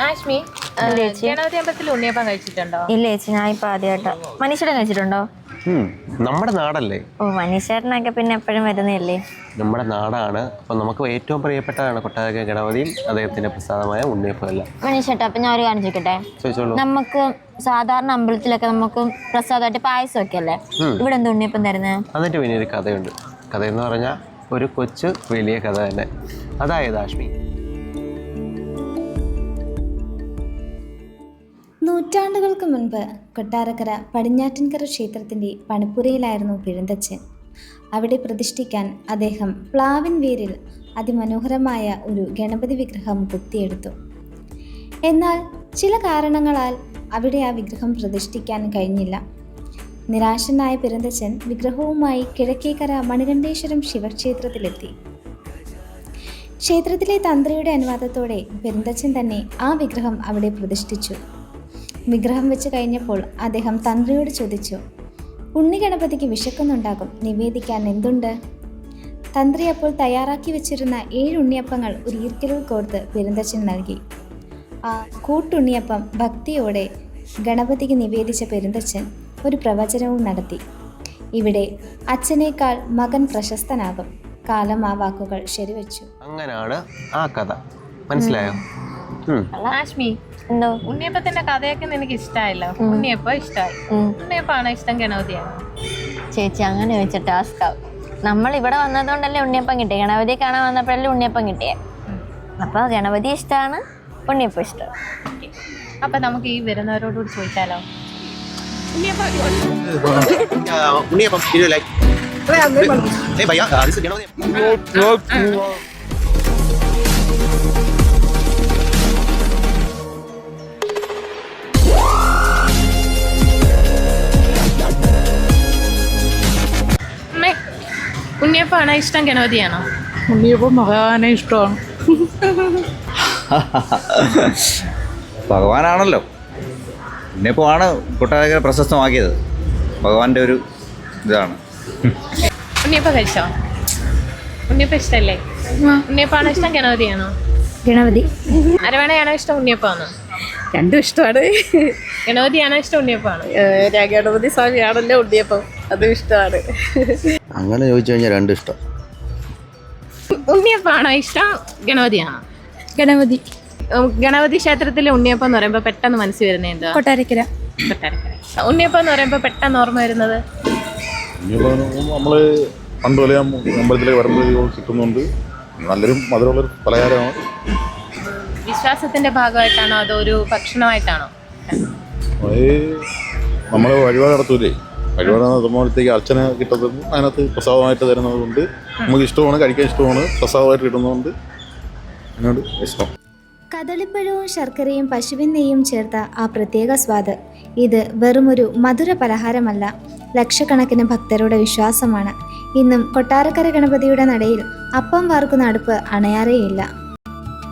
ആഷ്മി, ഗണപതി അമ്പലത്തിൽ ഉണ്ണിയപ്പം കഴിച്ചിട്ടുണ്ടോ? ഇല്ല ചേച്ചി, ഞാൻ ഇപ്പൊ ആദ്യമായിട്ടാ. മനീഷേട്ടൻ കഴിച്ചിട്ടുണ്ടോ? നമ്മുടെ നാടല്ലേ. ഓ, മനീഷേട്ടനൊക്കെ പിന്നെ എപ്പോഴും വരുന്നതല്ലേ. നമ്മുടെ നാടാണ്. അപ്പൊ നമുക്ക് ഏറ്റവും പ്രിയപ്പെട്ടതാണ് കൊട്ടാരക്കര ഗണപതിയും അദ്ദേഹത്തിന്റെ പ്രസാദമായ ഉണ്ണിയപ്പം എല്ലാം. മനീഷേട്ടാ, അപ്പൊ ഞാൻ ഒരു കാര്യം ചോദിക്കട്ടെ? ചോദിച്ചോളൂ. നമുക്ക് സാധാരണ അമ്പലത്തിലൊക്കെ നമുക്ക് പ്രസാദമായിട്ട് പായസം ഒക്കെ അല്ലേ, ഇവിടെ എന്താ ഉണ്ണിയപ്പം തരുന്നത്? അതിന്റെ പിന്നെ ഒരു കഥയുണ്ട്. കഥയെന്ന് പറഞ്ഞാൽ ഒരു കൊച്ചു വലിയ കഥ തന്നെ. അതായത് ആഷ്മി, നൂറ്റാണ്ടുകൾക്ക് മുൻപ് കൊട്ടാരക്കര പടിഞ്ഞാറ്റിൻകര ക്ഷേത്രത്തിൻ്റെ പണിപ്പുരയിലായിരുന്നു പെരുന്തച്ഛൻ. അവിടെ പ്രതിഷ്ഠിക്കാൻ അദ്ദേഹം പ്ലാവിൻ വേരിൽ അതിമനോഹരമായ ഒരു ഗണപതി വിഗ്രഹം കൊത്തിയെടുത്തു. എന്നാൽ ചില കാരണങ്ങളാൽ അവിടെ ആ വിഗ്രഹം പ്രതിഷ്ഠിക്കാൻ കഴിഞ്ഞില്ല. നിരാശനായ പെരുന്തച്ഛൻ വിഗ്രഹവുമായി കിഴക്കേക്കര മണികണ്ഠേശ്വരം ശിവക്ഷേത്രത്തിലെത്തി. ക്ഷേത്രത്തിലെ തന്ത്രിയുടെ അനുവാദത്തോടെ പെരുന്തച്ഛൻ തന്നെ ആ വിഗ്രഹം അവിടെ പ്രതിഷ്ഠിച്ചു. വിഗ്രഹം വെച്ച് കഴിഞ്ഞപ്പോൾ അദ്ദേഹം തന്ത്രിയോട് ചോദിച്ചു, ഉണ്ണി ഗണപതിക്ക് വിശക്കുന്നുണ്ടാകും, നിവേദിക്കാൻ എന്തുണ്ട്? തന്ത്രി അപ്പോൾ തയ്യാറാക്കി വെച്ചിരുന്ന 7 ഉണ്ണിയപ്പങ്ങൾ ഒരു ഈർക്കിലിൽ കോർത്ത് പെരുന്തച്ഛൻ നൽകി. ആ കൂട്ടുണ്ണിയപ്പം ഭക്തിയോടെ ഗണപതിക്ക് നിവേദിച്ച പെരുന്തച്ഛൻ ഒരു പ്രവചനവും നടത്തി. ഇവിടെ അച്ഛനേക്കാൾ മകൻ പ്രശസ്തനാകും. കാലം ആ വാക്കുകൾ ശരിവെച്ചു. അങ്ങനാണ് ആ കഥ. മനസ്സിലായോ? ആഷ്മി, എന്തോ ഉണ്ണിയപ്പത്തിന്റെ കഥയൊക്കെ നിനക്ക് ഇഷ്ടമായല്ലോ. ഉണ്ണിയപ്പം ഇഷ്ടമായി. ഉണ്ണിയപ്പാണോ ഇഷ്ടം, ഗണപതിയാണോ? ചേച്ചി, അങ്ങനെ ചോദിച്ച ടാസ്ക് ആവും. നമ്മൾ ഇവിടെ വന്നതുകൊണ്ടല്ലേ ഉണ്ണിയപ്പം കിട്ടിയത്. ഗണപതിയെ കാണാൻ വന്നപ്പോഴല്ലേ ഉണ്ണിയപ്പം കിട്ടിയേ. അപ്പൊ ഗണപതി ഇഷ്ടമാണ്, ഉണ്ണിയപ്പം ഇഷ്ടം. അപ്പൊ നമുക്ക് ഈ വരുന്നവരോടുകൂടി ചോദിച്ചാലോ? ഉണ്ണിയപ്പാണോ ഇഷ്ടം, ഗണപതിയാണോ? ഉണ്ണിയപ്പം ഭഗവാനെ ഇഷ്ടമാണ്. ഭഗവാനാണല്ലോ. ഉണ്ണിയപ്പമാണ് കൊട്ടാരക്കര പ്രശസ്തമാക്കിയത്. ഭഗവാന്റെ ഒരു ഇതാണ്. ഉണ്ണിയപ്പം കഴിച്ചോ? ഉണ്ണിയപ്പം ഇഷ്ടമല്ലേ? ഉണ്ണിയപ്പാണോ ഇഷ്ടം, ഗണപതിയാണോ? ഗണപതി. അരവണയാണോ ഇഷ്ടം, ഉണ്ണിയപ്പാണോ? രണ്ടും ഇഷ്ടമാണ്. ഗണപതിയാണോ ഇഷ്ടം, ഉണ്ണിയപ്പാണോ? ഗണപതി സ്വാമിയാണല്ലോ ഉണ്ണിയപ്പം, അതും ഇഷ്ടമാണ്. അങ്ങനെ ചോദിച്ചു കഴിഞ്ഞാൽ രണ്ടും ഇഷ്ടം. ഉണ്ണിയപ്പാണോ ഇഷ്ടം, ഗണപതിയാണോ? ഗണപതി. ഗണപതി ക്ഷേത്രത്തിലെ ഉണ്ണിയപ്പം എന്ന് പറയുമ്പോൾ പെട്ടെന്ന് മനസ്സിൽ വരുന്നത് എന്താ? കൊട്ടാരക്കര. ഉണ്ണിയപ്പം എന്ന് പറയുമ്പോൾ പെട്ടെന്ന് ഓർമ്മ വരുന്നത്? നമ്മൾ പണ്ട് പോലെ അമ്പലത്തിലേക്ക് വരുമ്പോൾ കിട്ടുന്നുണ്ട്. നല്ലൊരു മധുരമുള്ളൊരു പലഹാരമാണ്. വിശ്വാസത്തിന്റെ ഭാഗമായിട്ടാണോ അതോ ഒരു ഭക്ഷണമായിട്ടാണോ? നമ്മൾ വഴിപാട് നടത്തൂലേ, വഴിപാട് നടത്തുമ്പോഴത്തേക്ക് അർച്ചന കിട്ടുന്നത് അതിനകത്ത് പ്രസാദമായിട്ട് തരുന്നത് കൊണ്ട് നമുക്ക് ഇഷ്ടമാണ്, കഴിക്കാൻ ഇഷ്ടമാണ്. പ്രസാദമായിട്ട് കിട്ടുന്നതുകൊണ്ട് അതിനോട് ഇഷ്ടം. കദളിപ്പഴവും ശർക്കരയും പശുവിൻ നെയ്യും ചേർത്ത ആ പ്രത്യേക സ്വാദ്, ഇത് വെറുമൊരു മധുര പലഹാരമല്ല, ലക്ഷക്കണക്കിന് ഭക്തരുടെ വിശ്വാസമാണ്. ഇന്നും കൊട്ടാരക്കര ഗണപതിയുടെ നടയിൽ അപ്പം വാർക്കുന്ന അടുപ്പ് അണയാറേയില്ല.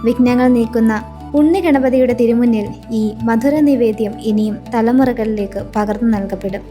വിഘ്നങ്ങൾ നീക്കുന്ന ഉണ്ണി ഗണപതിയുടെ തിരുമുന്നിൽ ഈ മധുര നിവേദ്യം ഇനിയും തലമുറകളിലേക്ക് പകർന്നു നൽകപ്പെടും.